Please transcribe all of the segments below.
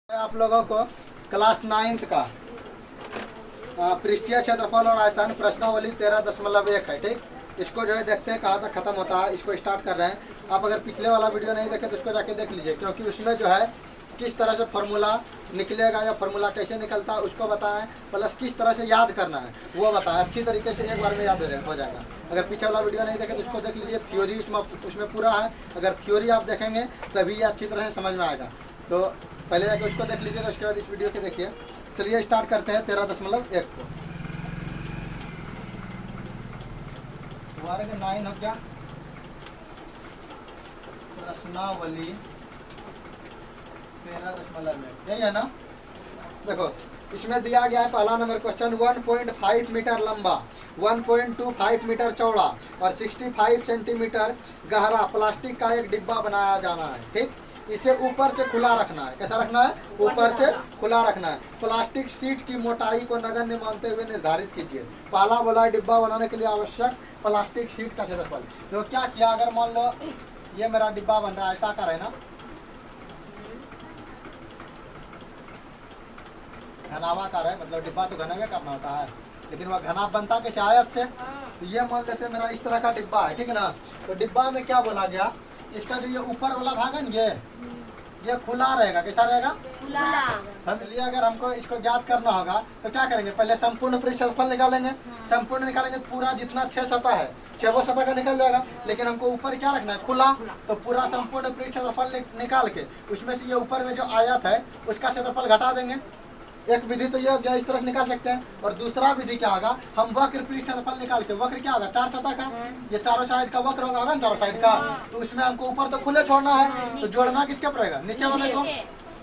आप लोगों को क्लास 9th का पृष्ठीय क्षेत्रफल और आयतन प्रश्नावली 13.1 है। ठीक, इसको जो है देखते हैं कहाँ तक खत्म होता है। इसको स्टार्ट कर रहे हैं। आप अगर पिछले वाला वीडियो नहीं देखे तो उसको जाके देख लीजिए, क्योंकि उसमें जो है किस तरह से फार्मूला निकलेगा या फार्मूला कैसे निकलता है उसको बताएं, प्लस किस तरह से याद करना है वो बताएं। अच्छी तरीके से एक बार में याद हो जाएगा। अगर पीछे वाला वीडियो नहीं देखे तो उसको देख लीजिए। थ्योरी उसमें पूरा है। अगर थ्योरी आप देखेंगे तभी ये अच्छी तरह से समझ में आएगा। तो पहले जाके उसको देख लीजिए, उसके बाद इस वीडियो के देखिए। चलिए स्टार्ट करते हैं 13.1 को। वर्ग 9 हो गया। प्रश्नावली 13.1 यही है ना। देखो इसमें दिया गया है पहला नंबर क्वेश्चन 1.5 मीटर लंबा, 1.25 मीटर चौड़ा और 65 सेंटीमीटर गहरा प्लास्टिक का एक डिब्बा बनाया जाना है। ठीक, इसे ऊपर से खुला रखना है। कैसा रखना है? ऊपर से खुला रखना है। प्लास्टिक शीट की मोटाई को नगण्य मानते हुए निर्धारित कीजिए। पहला बोला है डिब्बा बनाने के लिए आवश्यक प्लास्टिक शीट का क्षेत्रफल। तो क्या किया, अगर मान लो ये मेरा डिब्बा बन रहा है, ऐसा कर है ना, घनावाकार है, मतलब डिब्बा तो घनावे का अपना होता है, लेकिन वह घना बनता कैसे? आयत से। तो ये मान लेते मेरा इस तरह का डिब्बा है, ठीक है ना। तो डिब्बा में क्या बोला गया, इसका जो ये ऊपर वाला भाग है ना, ये खुला रहेगा। कैसा रहेगा? खुला। हम लिए अगर हमको इसको ज्ञात करना होगा तो क्या करेंगे, पहले संपूर्ण पृष्ठ क्षेत्रफल निकालेंगे। संपूर्ण निकालेंगे पूरा जितना 6 सतह है, 6 सतह का निकल जाएगा। लेकिन हमको ऊपर क्या रखना है? खुला। तो पूरा संपूर्ण पृष्ठ क्षेत्रफल निकाल के उसमें से ये ऊपर में जो आयत है उसका क्षेत्रफल घटा देंगे। एक विधि तो ये इस तरह निकाल सकते हैं। और दूसरा विधि क्या होगा, हम वक्र पृष्ठ क्षेत्रफल निकाल के, वक्र क्या होगा? 4 सतह का, ये चारों साइड का वक्र होगा ना, चारों साइड का। तो उसमें हमको ऊपर तो खुले छोड़ना है, तो जोड़ना किसके पड़ेगा? नीचे वाले को।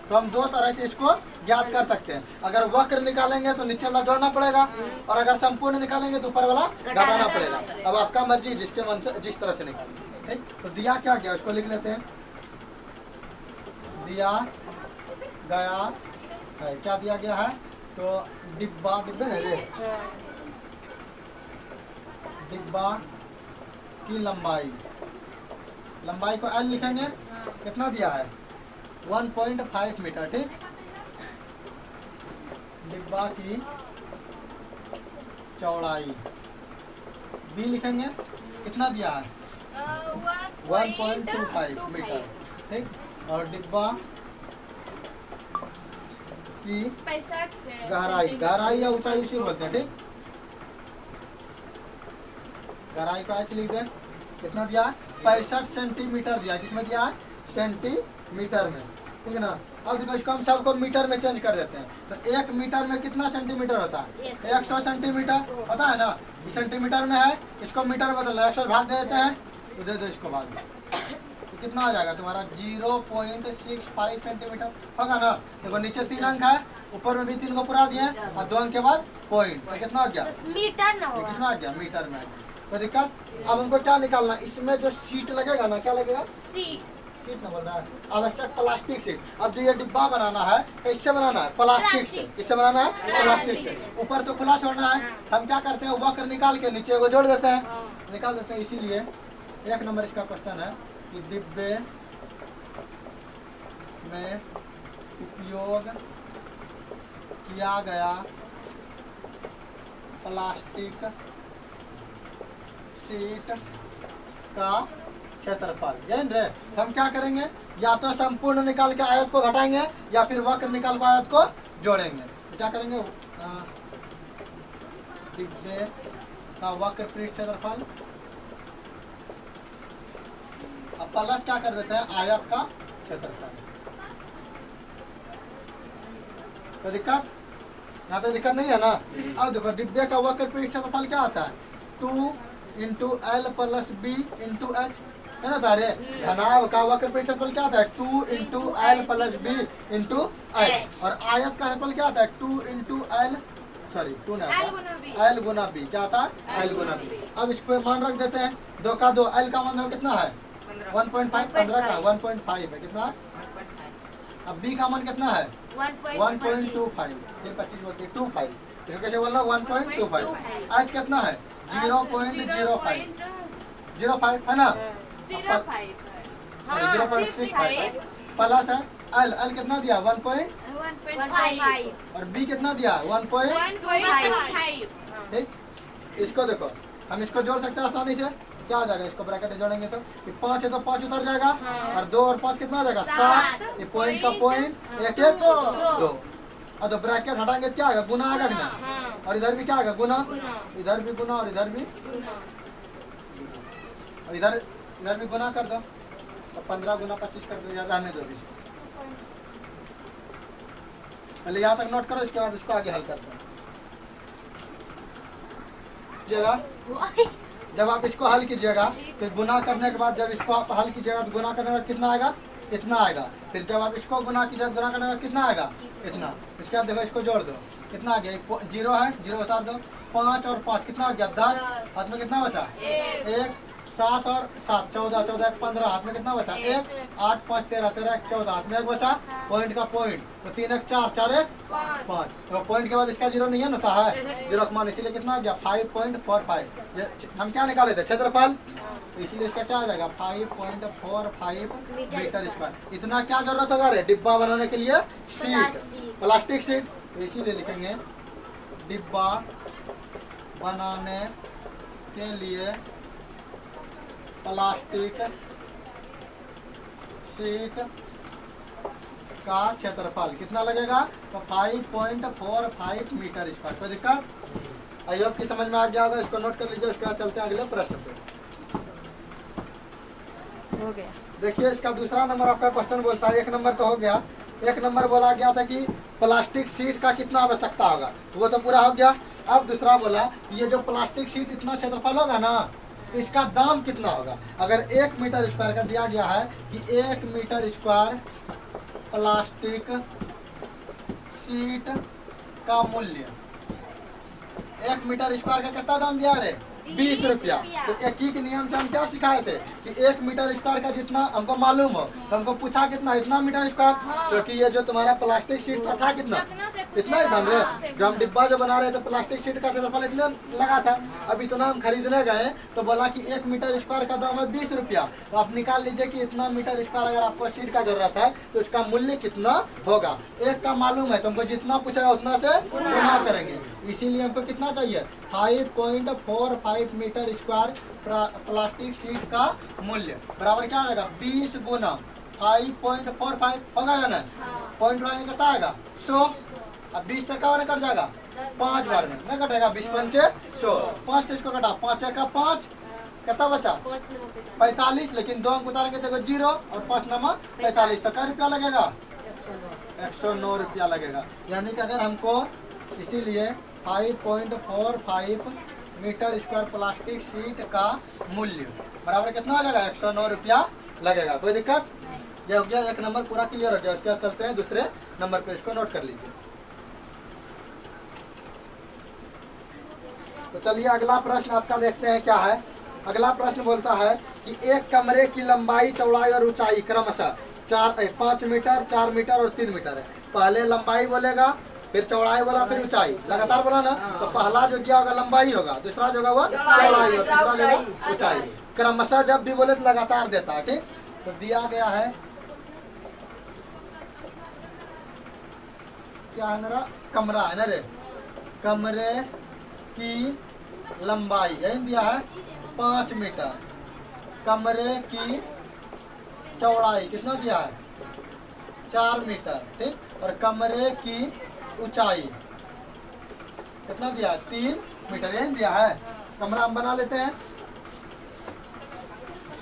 तो हम दो तरह से इसको ज्ञात कर सकते हैं। अगर वक्र निकालेंगे तो नीचे वाला जोड़ना पड़ेगा, और अगर संपूर्ण निकालेंगे तो ऊपर वाला घटाना पड़ेगा। अब आपका मर्जी, जिसके मन से जिस तरह से निकालेंगे। ठीक, तो दिया क्या गया उसको लिख लेते हैं। दिया गया है, क्या दिया गया है? तो डिब्बा, डिब्बे नहीं रे, डिब्बा की लंबाई, लंबाई को L लिखेंगे। कितना दिया है? 1.5 मीटर। ठीक, डिब्बा की चौड़ाई B लिखेंगे। कितना दिया है? 1.25 मीटर। ठीक, और डिब्बा की गहराई, गहराई या ऊंचाई उसी बोलते हैं। ठीक, गहराई का H लिख दें। कितना दिया? 65 सेंटीमीटर दिया। किसमें दिया है? सेंटीमीटर में। ठीक है ना। अब देखो इसको हम सबको मीटर में चेंज कर देते हैं। तो 1 मीटर में कितना सेंटीमीटर होता है? 100 सेंटीमीटर पता है ना। सेंटीमीटर में है, इसको मीटर में बदलना है, 100 भाग दे देते हैं। तो दे दो इसको भाग। तो कितना आ जाएगा तुम्हारा? 0.65 सेंटीमीटर होगा ना। देखो नीचे 3 अंक है, ऊपर में भी 3 को पूरा दिए और 2 अंक के बाद पॉइंट। तो कितना आ गया? मीटर ना होगा। किसमें आ गया? मीटर में। तो दिक्कत, अब हमको क्या निकालना? इसमें जो सीट लगेगा ना, क्या लगेगा? सीट ना बोल रहा है, आवश्यक प्लास्टिक सीट। अब जो ये डिब्बा बनाना है, कैसे बनाना है? प्लास्टिक से। किससे बनाना है? प्लास्टिक से। ऊपर तो खुला छोड़ना है। हम क्या करते हैं, वक्र निकाल के नीचे को जोड़ देते हैं, निकाल देते हैं। इसीलिए 1 नंबर इसका क्वेश्चन है कि डिब्बे में उपयोग किया गया प्लास्टिक शीट का क्षेत्रफल। जान रहे, हम क्या करेंगे, या तो संपूर्ण निकाल के आयत को घटाएंगे या फिर वक्र निकाल के आयत को जोड़ेंगे। तो क्या करेंगे, डिब्बे का वक्र पृष्ठ क्षेत्रफल, अब प्लस क्या कर देते हैं, आयत का क्षेत्रफल। तो दिक्कत, यहाँ तो दिक्कत नहीं है ना। अब देखो डिब्बे का वक्र पृष्ठ क्षेत्रफल क्या आता है? 2 × L + B × H है ना। तारे घनाभ का वक्र पृष्ठ क्षेत्रफल क्या आता है? 2 × L + B × H। और आयत का क्षेत्रफल क्या आता है? 2 × L, सॉरी 2 नहीं, L × B। क्या आता है? L × B। अब इसको मान रख देते हैं। 2 का 2, L का मान कितना है? 1.5, 15 का 1.5 है। कितना? अब B का मान कितना है? 1.25। फिर 25 बोलते 25। इसको कैसे बोलना? 1.25। H कितना है? 0.05। 05 है ना। 0.5 0.65 प्लस है L कितना दिया? 1.25 1.5 और बी कितना दिया 1.5। ठीक, इसको देखो हम इसको जोड़ सकते हैं आसानी से। क्या आ जाएगा, इसको ब्रैकेट में जोड़ेंगे तो 5 है तो 5 उतर जाएगा, और 2 और 5 कितना आ जाएगा 7। ये पॉइंट का पॉइंट 1 1 2। और तो ब्रैकेट हटाएंगे क्या आएगा, गुना आएगा कि ना, और इधर भी क्या आएगा गुना, इधर भी गुना और इधर भी, और इधर इधर भी गुना कर दो, तो 15 गुना 25 कर दो, यार रहने दो इसको। पहले यहाँ तक नोट करो, इसके बाद इसको आगे हल करते हैं। जब आप इसको हल कीजिएगा फिर गुना करने के बाद, जब इसको आप हल कीजिएगा तो गुना करने के बाद कितना आएगा, इतना आएगा। फिर जब आप इसको गुना कीजिएगा गुना करने के बाद कितना आएगा, इतना। इसके बाद देखो इसको जोड़ दो, कितना आ गया, 0 है, 0 उतार दो, 5 और 5 कितना हो गया 10, हाथ में कितना बचा 1, 7 और 7 14, 14 1 15, हाथ में कितना बचा 1, 8 5 13, 13 1 14, हाथ में 1 बचा, पॉइंट का पॉइंट, तो 3 1 4 4 1 5। तो पॉइंट के बाद इसका 0 नहीं है ना, होता है 0 का मान, इसीलिए कितना हो गया 5.45। हम क्या निकाले थे, क्षेत्रफल, तो इसीलिए इसका क्या आ जाएगा 5.45 मीटर स्क्वायर। इतना क्या जरूरत होगा रे डिब्बा बनाने के लिए, सीट, प्लास्टिक सीट, तो इसीलिए लिखेंगे डिब्बा बनाने के लिए प्लास्टिक शीट का क्षेत्रफल कितना लगेगा, तो 5.45 मीटर स्क्वायर। कोई दिक्कत, आई होप की समझ में आ गया होगा। इसको नोट कर लीजिए, उसके बाद चलते हैं अगले प्रश्न पे। हो गया। देखिए इसका दूसरा नंबर आपका क्वेश्चन बोलता है, 1 नंबर तो हो गया, 1 नंबर बोला गया था कि प्लास्टिक शीट का कितना आवश्यकता होगा, वो तो पूरा हो गया। अब दूसरा बोला ये जो प्लास्टिक शीट इतना क्षेत्रफल होगा ना, इसका दाम कितना होगा। अगर 1 मीटर स्क्वायर का दिया गया है कि 1 मीटर स्क्वायर प्लास्टिक शीट का मूल्य, 1 मीटर स्क्वायर का कितना दाम दिया रे 20 रुपया। तो एक ही के नियम से हम क्या सिखाए थे कि 1 मीटर स्क्वायर का जितना हमको मालूम हो, तो हमको पूछा कितना, इतना मीटर स्क्वायर, क्योंकि ये जो तुम्हारा प्लास्टिक शीट था कितना, इतना ही था रे। जो हम डिब्बा जो बना रहे थे प्लास्टिक शीट का क्षेत्रफल इतना लगा था। अब इतना हम खरीदने गए तो बोला कि 1 मीटर स्क्वायर का दाम है 20 रुपया। तो आप निकाल लीजिए कि इतना मीटर स्क्वायर अगर आपको शीट का जरूरत है तो इसका मूल्य कितना होगा। 1 का मालूम है तो हमको जितना पूछेगा उतना से गुना करेंगे। इसीलिए हमको कितना चाहिए 5.45 मीटर स्क्वायर प्लास्टिक शीट का मूल्य बराबर क्या आएगा 20 गुना 5.45 होगा या नहीं, पॉइंट वाले कितना आएगा 100। अब 20 से क्या कट जाएगा 5 बार में नहीं कटेगा, 20 पंचे 100, 5 से इसको कटा 5 का 5 कितना बचा 45, लेकिन 2 अंक उतारेंगे देखो 0 और 5 नंबर 45, तो क्या रुपया लगेगा 109 रुपया लगेगा। यानी कि अगर हमको इसीलिए 5.45 मीटर स्क्वायर प्लास्टिक शीट का मूल्य बराबर कितना हो जाएगा 109 रुपया लगेगा। कोई दिक्कत, ये हो गया 1 नंबर पूरा क्लियर हो गया। उसके बाद चलते हैं दूसरे नंबर पे, इसको नोट कर लीजिए। तो चलिए अगला प्रश्न आपका देखते हैं क्या है। अगला प्रश्न बोलता है कि एक कमरे की लंबाई चौड़ाई और ऊंचाई क्रमशः 5 मीटर 4 मीटर और 3 मीटर है। पहले लंबाई बोलेगा, फिर चौड़ाई बोला, फिर ऊंचाई, लगातार बोला ना। तो पहला जो दिया होगा लंबाई होगा, दूसरा जो होगा वो चौड़ाई होगा, तीसरा जो होगा ऊंचाई। क्रमशः जब भी बोले तो लगातार देता है। ठीक, तो दिया गया है क्या है मेरा कमरा है ना रे, कमरे की लंबाई यही दिया है 5 मीटर, कमरे की चौड़ाई कितना दिया है 4 मीटर। ठीक, और कमरे की ऊंचाई कितना दिया है 3 मीटर, यही दिया है। कमरा हम बना लेते हैं।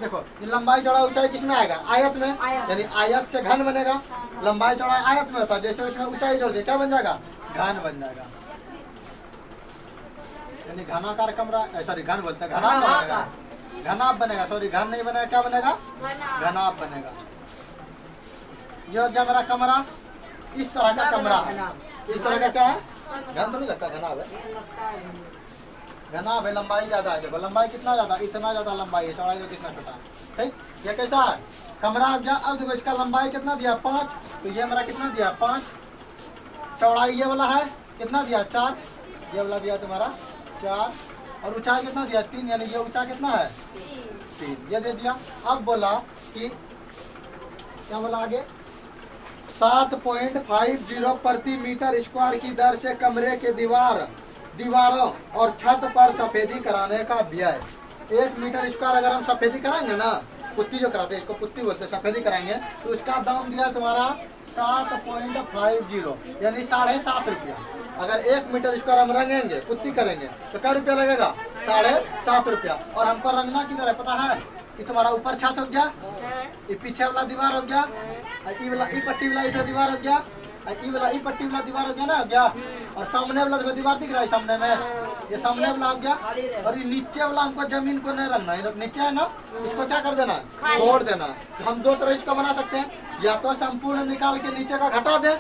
देखो ये लंबाई चौड़ाई ऊंचाई किसमें आएगा आयत में, यानी आयत से घन बनेगा। लंबाई चौड़ाई आयत में होता है, जैसे उसमें ऊंचाई जोड़ दिए क्या बन जाएगा घन बन जाएगा। यानी घनाकार कमरा, सॉरी घन बोलते हैं, घनाभ बनेगा, घनाभ बनेगा, सॉरी घन नहीं बनेगा, क्या बनेगा घनाभ बनेगा। ये हो गया मेरा कमरा। इस तरह का कमरा है, इस तरह का क्या है घन तो नहीं लगता, घनाभ है, घनाभ है। लंबाई ज्यादा है, देखो लंबाई कितना ज्यादा, इतना ज्यादा लंबाई है, चौड़ाई तो कितना छोटा है। ठीक, ये कैसा है कमरा आ गया। अब देखो इसका लंबाई कितना दिया 5, तो ये मेरा कितना दिया 5, चौड़ाई ये वाला है कितना दिया 4, ये वाला दिया तुम्हारा 4, और ऊंचाई कितना दिया 3, यानी ये ऊंचा कितना है 3, ये दे दिया। अब बोला कि क्या बोला आगे 7.50 प्रति मीटर स्क्वायर की दर से कमरे के दीवारों और छत पर सफेदी कराने का व्यय। 1 मीटर स्क्वायर अगर हम सफेदी कराएंगे ना, पुत्ती जो कराते हैं, इसको पुत्ती बोलते हैं, सफेदी कराएंगे तो उसका दाम दिया तुम्हारा 7.50 यानी 7.5 रुपया। अगर 1 मीटर स्क्वायर हम रंगेंगे, पुत्ती करेंगे तो क्या रुपया लगेगा? 7.5 रुपया। और हमको रंगना किधर है पता है? ये तुम्हारा ऊपर छत हो गया, ये पीछे वाला दीवार हो गया, ई पट्टी वाला इधर दीवार हो गया, ई पट्टी वाला दीवार हो गया ना, हो गया। और सामने वाला देखो दीवार दिख रहा है सामने में, ये सामने वाला हो गया। और ये नीचे वाला हमको जमीन को नहीं रंगना है, नीचे है ना, इसको क्या कर देना? छोड़ देना। तो हम दो तरह इसको बना सकते हैं, या तो संपूर्ण निकाल के नीचे का घटा दे,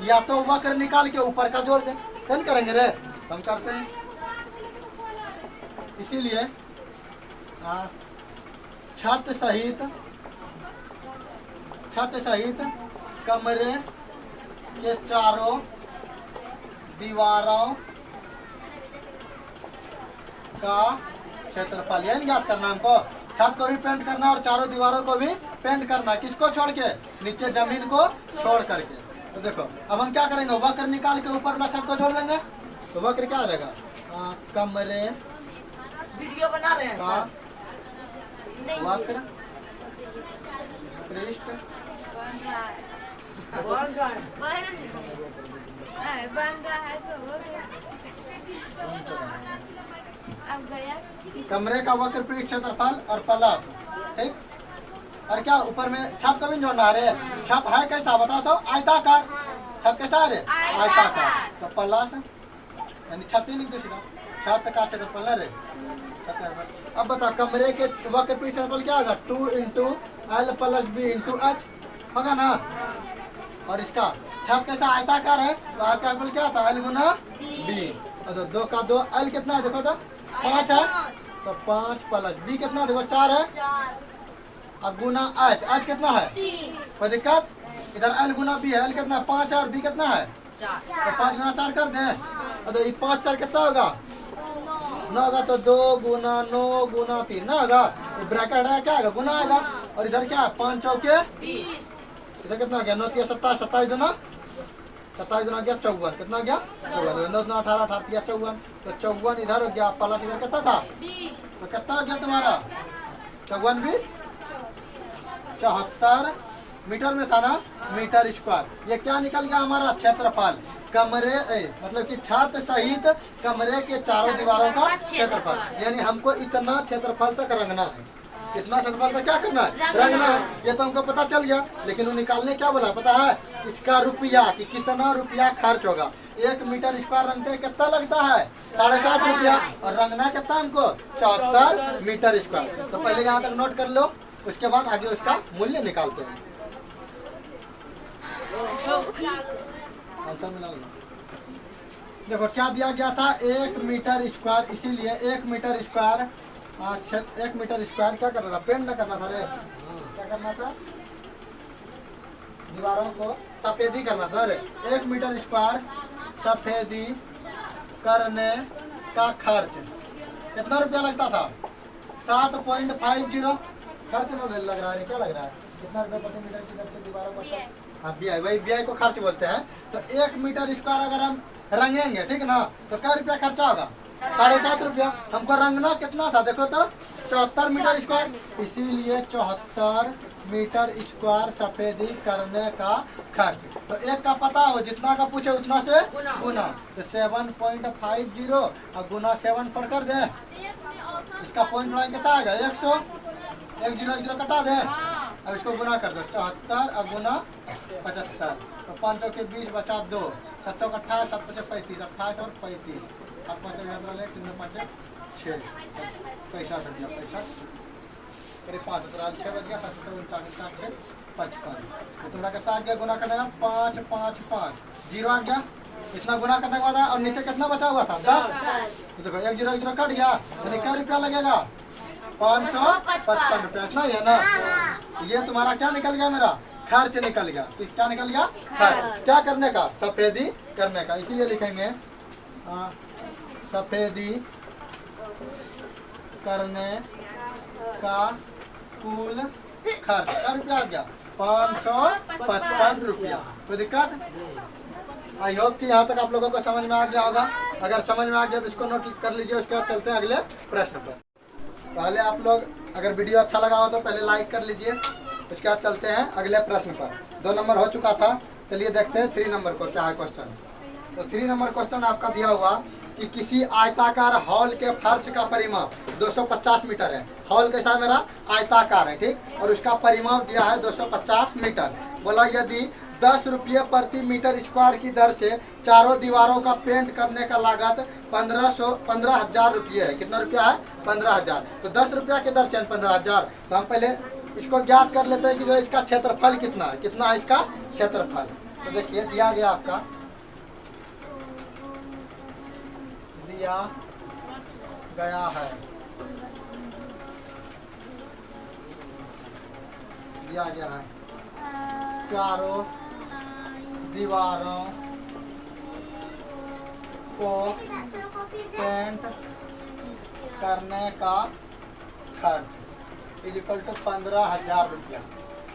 या तो वक्र निकाल के ऊपर का जोड़ दे। क्या करेंगे रे? हम करते हैं। इसीलिए छत सहित कमरे के चारों दीवारों का क्षेत्रफल, यानी याद करना हमको। छत को भी पेंट करना और चारों दीवारों को भी पेंट करना। किसको छोड़ के? नीचे जमीन को छोड़ करके। तो देखो अब हम क्या करेंगे, वक्र निकाल के ऊपर वाला छत को जोड़ देंगे। तो वक्र क्या आ जाएगा? कमरे वीडियो बना रहे हैं का वक्र पृष्ठ बन रहा है तो हो गया। अब गया कमरे का वक्र पृष्ठ क्षेत्रफल और प्लस, ठीक। और क्या ऊपर में छत को भी जोड़ना है? छत है कैसा बता तो? आयताकार। छत कैसा है? आयताकार। तो प्लस यानी छत ही लिख दो सीधा, छत का क्षेत्रफल है रे। अब बता कमरे के वक्र पृष्ठ क्षेत्रफल क्या होगा? 2 × L + B × H होगा ना। और इसका छत कैसा? आयताकार है, तो आयताकार क्षेत्रफल क्या था? L × B। और 2 का 2 L कितना है देखो तो? 5 है, तो 5 + B कितना देखो? 4 है। अब गुना H कितना है? कोई दिक्कत? इधर L × B है, L कितना है? 5 है, और B कितना है? 4। तो 5 × 4 कर दें, और तो ये 5 4 कितना होगा? 9 होगा। तो 2 × 9 × 3 ना होगा। ब्रैकेट है क्या आएगा? गुना आएगा। और इधर क्या है? 5 चौके 20। इधर कितना गया? 9 3 27, 27 दूना 54 कितना गया? 54। 9 9 18, 18 54, तो 54 इधर हो गया। प्लस इधर कितना था? 20। तो कितना हो गया तुम्हारा? 54 20 74 मीटर में था ना, मीटर स्क्वायर। ये क्या निकल गया हमारा? क्षेत्रफल। कमरे मतलब कि छत सहित कमरे के चारों दीवारों का क्षेत्रफल। यानी हमको इतना क्षेत्रफल तक रंगना है। इतना क्षेत्रफल तक क्या करना है? रंगना है। ये तो हमको पता चल गया, लेकिन वो निकालने क्या बोला पता है? इसका रुपया, कि कितना रुपया खर्च होगा। 1 मीटर स्क्वायर रंगते कितना लगता है? 7.5 रुपया। और रंगना कितना हमको? 74 मीटर स्क्वायर। तो पहले यहाँ तक नोट कर लो, उसके बाद आगे उसका मूल्य निकालते हैं। आंसर मिला लो। देखो क्या दिया गया था? 1 मीटर स्क्वायर। इसीलिए 1 मीटर स्क्वायर 1 मीटर स्क्वायर क्या करना था? पेंट न करना था रे। क्या करना था? दीवारों को सफेदी करना था रे। 1 मीटर स्क्वायर सफेदी करने का खर्च कितना रुपया लगता था? 7.50 खर्च में लग रहा है। क्या लग रहा है? कितना रुपया प्रति मीटर की दर से दीवारों को? हाँ BI, वही BI को खर्च बोलते हैं। तो 1 मीटर स्क्वायर अगर हम रंगेंगे, ठीक ना, तो क्या रुपया खर्चा होगा? 7.5 रुपया। हमको रंगना कितना था देखो तो? 74 मीटर स्क्वायर। इसीलिए 74 मीटर स्क्वायर सफेदी करने का खर्च। तो एक का पता हो, जितना का पूछे उतना से गुना। तो 7.50 और गुना 7 पर कर दे। इसका पॉइंट बनाएंगे कितना आएगा? 100। 1 0 1 0 कटा दे। अब इसको गुना कर दो। 74 और गुना 75। तो 5 के 20 बचा 2, 7 28, 7 5 35, 28 और 35, 7 5 3 5 6 65 रुपया 65 करीब 5 6 बज गया। 70 49 6 55। तो तुम्हारा कितना आ गया? गुना करने का 5 5 5 0 आ गया। इतना गुना करने के बाद और नीचे कितना बचा हुआ था? 10। तो देखो 1 0 1 0 कट गया। यानी क्या रुपया लगेगा? 555 रुपया। इतना ही है ना। ये तुम्हारा क्या निकल गया? मेरा खर्च निकल गया। क्या निकल गया? खर्च। क्या करने का? सफेदी करने का। इसीलिए लिखेंगे सफेदी करने का कुल खर्च क्या रुपया आ गया? 555 रुपया। कोई दिक्कत? आई होप कि यहाँ तक आप लोगों को समझ में आ गया होगा। अगर समझ में आ गया तो इसको नोट कर लीजिए। उसके बाद चलते हैं अगले प्रश्न पर। पहले आप लोग अगर वीडियो अच्छा लगा हो तो पहले लाइक कर लीजिए। उसके बाद चलते हैं अगले प्रश्न पर। 2 नंबर हो चुका था, चलिए देखते हैं 3 नंबर को क्या है क्वेश्चन। तो 3 नंबर क्वेश्चन आपका दिया हुआ कि किसी आयताकार हॉल के फर्श का परिमाप 250 मीटर है। हॉल कैसा है मेरा? आयताकार है, ठीक। और उसका परिमाप दिया है 250 मीटर। बोला यदि 10 रुपये प्रति मीटर स्क्वायर की दर से चारों दीवारों का पेंट करने का लागत 15,000 रुपये है। कितना रुपया है? 15,000। तो 10 रुपया की दर से 15,000। तो हम पहले इसको ज्ञात कर लेते हैं कि जो इसका क्षेत्रफल कितना है। कितना है इसका क्षेत्रफल? तो देखिए दिया गया आपका, दिया गया है, दिया गया है चारों दीवारों को पेंट करने का खर्च इक्वल टू 15,000 रुपया।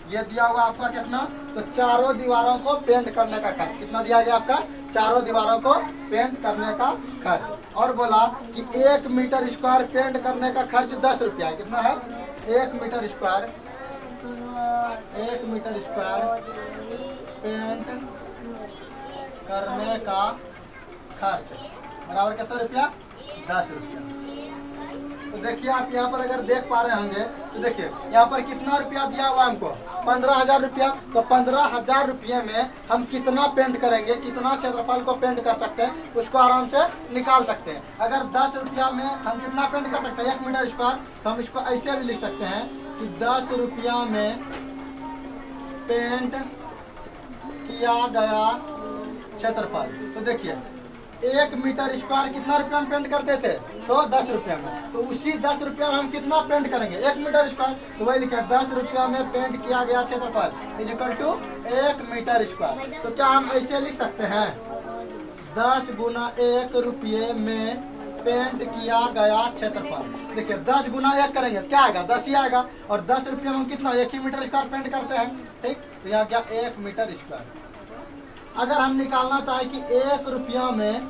ये दिया हुआ आपका कितना? तो चारों दीवारों को पेंट करने का खर्च कितना दिया गया आपका? चारों दीवारों को पेंट करने का खर्च। और बोला कि 1 मीटर स्क्वायर पेंट करने का खर्च 10 रुपया। कितना है? 1 metre square, 1 metre square paint करने का खर्च बराबर कितना रुपया? 10 रुपया। तो देखिए आप यहाँ पर अगर देख पा रहे होंगे तो देखिए यहाँ पर कितना रुपया दिया हुआ हमको? 15,000 रुपया। तो 15,000 रुपये में हम कितना पेंट करेंगे, कितना क्षेत्रफल को पेंट कर सकते हैं, उसको आराम से निकाल सकते हैं। अगर 10 रुपया में हम कितना पेंट कर सकते हैं? 1 मीटर स्क्वायर। तो हम इसको ऐसे भी लिख सकते हैं कि 10 रुपया में पेंट किया गया क्षेत्रफल। तो देखिए 1 मीटर स्क्वायर कितना रुपया में पेंट करते थे? तो 10 रुपया में। तो उसी 10 रुपया में हम कितना पेंट करेंगे? 1 मीटर स्क्वायर। तो वही लिखा है 10 रुपया में पेंट किया गया क्षेत्रफल इक्वल टू 1 मीटर स्क्वायर। तो क्या हम ऐसे लिख सकते हैं? 10 गुना 1 रुपये में पेंट किया गया क्षेत्रफल। देखिए 10 गुना 1 करेंगे क्या आएगा? 10 ही आएगा। और 10 रुपये में हम कितना? 1 ही मीटर स्क्वायर पेंट करते हैं, ठीक। तो यहाँ क्या? 1 मीटर स्क्वायर। अगर हम निकालना चाहें कि 1 रुपया में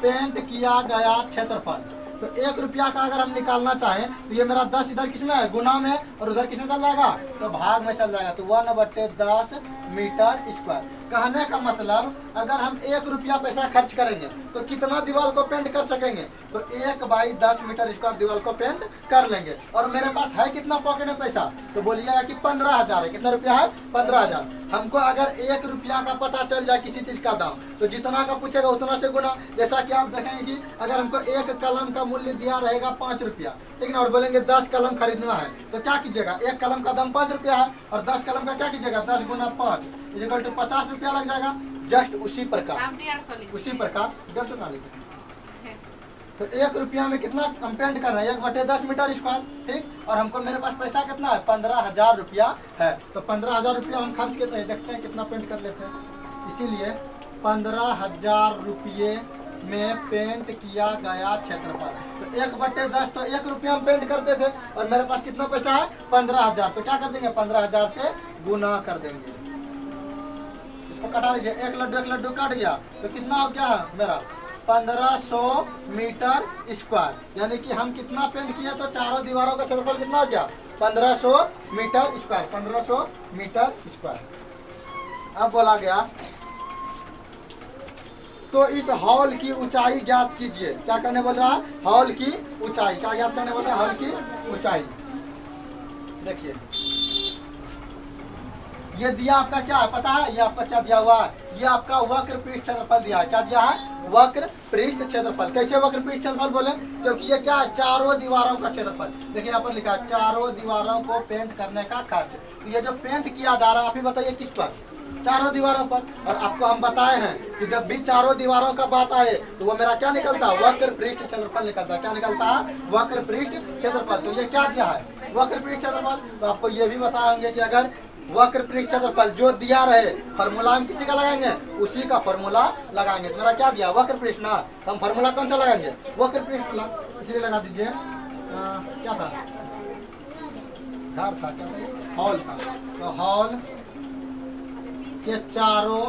पेंट किया गया क्षेत्रफल, तो 1 रुपया का अगर हम निकालना चाहें तो ये मेरा 10 इधर किसमें है? गुना में। और उधर किसमें चल जाएगा? तो भाग में चल जाएगा। तो 1/10 मीटर स्क्वायर। कहने का मतलब अगर हम 1 रुपया पैसा खर्च करेंगे तो कितना दीवार को पेंट कर सकेंगे? तो 1/10 मीटर स्क्वायर दीवार को पेंट कर लेंगे। और मेरे पास है कितना पॉकेट में पैसा? तो बोलिएगा कि 15,000 है। कितना रुपया है? 15,000। हमको अगर 1 रुपया का पता चल जाए किसी चीज का दाम, तो जितना का पूछेगा उतना से गुना। जैसा कि आप देखेंगे कि अगर हमको 1 कलम का मूल्य दिया रहेगा 5 रुपया, ठीक ना, और बोलेंगे 10 कलम खरीदना है, तो क्या कीजिएगा? 1 कलम का दाम 5 रुपया है और 10 कलम का क्या कीजिएगा? 10 गुना 5 इक्वल टू 50 रुपया लग जाएगा। जस्ट उसी प्रकार 150 का लिखेंगे। तो 1 रुपया में कितना हम पेंट कर रहे हैं? 1/10 मीटर स्क्वायर, ठीक। और हमको मेरे पास पैसा कितना है? 15,000 रुपया है। तो 15,000 रुपया हम खर्च करते हैं, देखते हैं कितना पेंट कर लेते हैं। इसीलिए 15,000 रुपये में पेंट किया गया क्षेत्रफल। तो 1/10 तो 1 रुपया हम पेंट करते थे और मेरे पास कितना पैसा है? 15,000। तो क्या कर देंगे? 15,000 से गुना कर देंगे। इसको कटा लीजिए। 1 लड्डू कट गया तो कितना हो गया मेरा? 1500 मीटर स्क्वायर। यानी कि हम कितना पेंट किए? तो चारों दीवारों का क्षेत्रफल कितना हो गया? 1500 मीटर स्क्वायर। 1500 metre square. अब बोला गया तो इस हॉल की ऊंचाई ज्ञात कीजिए। क्या करने बोल रहा है? हॉल की ऊंचाई। क्या ज्ञात करने बोल रहा है? हॉल की ऊंचाई। देखिए ये दिया आपका क्या है पता है? ये आपका क्या दिया हुआ है? ये आपका वक्र पृष्ठ क्षेत्रफल दिया है। क्या दिया है? वक्र पृष्ठ क्षेत्रफल। कैसे वक्र पृष्ठ क्षेत्रफल बोले? क्योंकि ये क्या है? चारों दीवारों का क्षेत्रफल। देखिए यहाँ पर लिखा है चारों दीवारों को पेंट करने का खर्च। तो ये जो पेंट किया जा रहा है, आप ही बताइए किस पर? चारों दीवारों पर। और आपको हम बताए हैं कि जब भी चारों दीवारों का बात आए तो वो मेरा क्या निकलता है? वक्र पृष्ठ क्षेत्रफल निकलता है। क्या निकलता है? वक्र पृष्ठ क्षेत्रफल। तो ये क्या दिया है? वक्र पृष्ठ क्षेत्रफल। तो आपको ये भी बताएंगे कि अगर वक्र पृष्ठ क्षेत्रफल जो दिया रहे, फॉर्मूला हम किसी का लगाएंगे? उसी का फॉर्मूला लगाएंगे। तो मेरा क्या दिया? वक्र पृष्ठ ना। तो हम फॉर्मूला कौन सा लगाएंगे? वक्र पृष्ठ ला, इसलिए लगा दीजिए। क्या था? घर था क्या? हॉल था। तो हॉल के चारों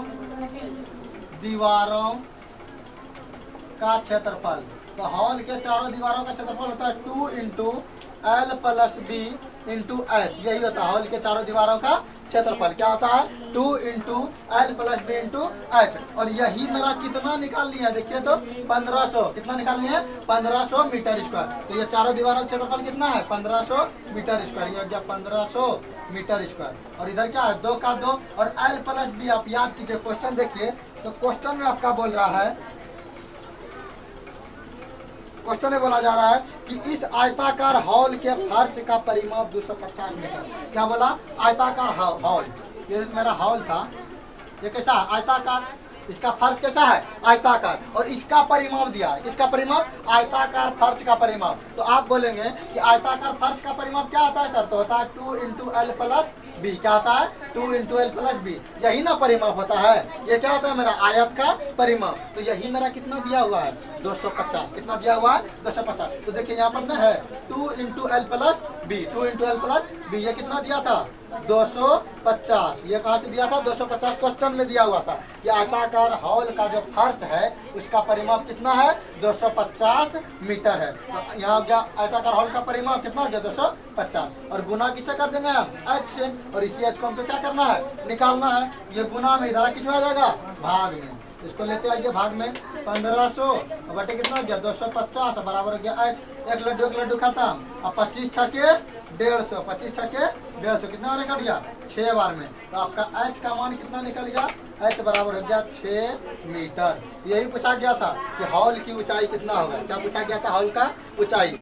दीवारों का क्षेत्रफल। तो हॉल के चारों दीवारों का क्षेत्रफल होता है 2 into L plus B into H. यही होता है हॉल के चारों दीवारों का क्षेत्रफल। क्या होता है 2 into L plus B into H. और यही मेरा कितना निकालनी है, देखिए तो 1500। कितना निकालनी है 1500 मीटर स्क्वायर। तो ये चारों दीवारों का क्षेत्रफल कितना है 1500 मीटर स्क्वायर। ये हो गया 1500 मीटर स्क्वायर। और इधर क्या है 2 का 2 और एल प्लस बी। आप याद कीजिए क्वेश्चन देखिए, तो क्वेश्चन में आपका बोल रहा है, क्वेश्चन में बोला जा रहा है कि इस आयताकार हॉल के फर्श का परिमाप 250 मीटर। क्या बोला आयताकार हॉल। ये मेरा हॉल था, ये कैसा है आयताकार, इसका फर्श कैसा है आयताकार और इसका परिमाप दिया है। इसका परिमाप आयताकार फर्श का परिमाप। तो आप बोलेंगे कि आयताकार फर्श का परिमाप क्या आता है सर, तो होता है 2 इंटू एल प्लस बी। क्या होता है 2 इंटू एल प्लस बी। यही ना परिमाप होता है। ये क्या होता है मेरा आयत का परिमाप। तो यही मेरा कितना दिया हुआ है 250। कितना दिया हुआ है 250। तो देखिए यहाँ पर ना है 2 into L plus B. 2 into L plus B ये कितना दिया था 250। ये कहाँ से दिया था 250 क्वेश्चन में दिया हुआ था। ये आयताकार हॉल का जो फर्श है उसका परिमाप कितना है 250 मीटर है। तो यहाँ हो गया आयताकार हॉल का परिमाप कितना हो गया 250। और गुना किससे कर देंगे हम एच से। और इसी एच को हमको क्या करना है निकालना है। ये गुना में इधर किस में आ जाएगा भाग में। इसको लेते आइए भाग में 1500 बटे कितना हो गया 250 बराबर हो गया एच। एक लड्डू खत्म। अब 25 छके 150। 25 छके 150 कितना बार कट गया 6 बार में। तो आपका एच का मान कितना निकल गया एच बराबर हो गया 6 मीटर। यही पूछा गया था कि हॉल की ऊंचाई कितना होगा। क्या पूछा गया था हॉल का ऊंचाई।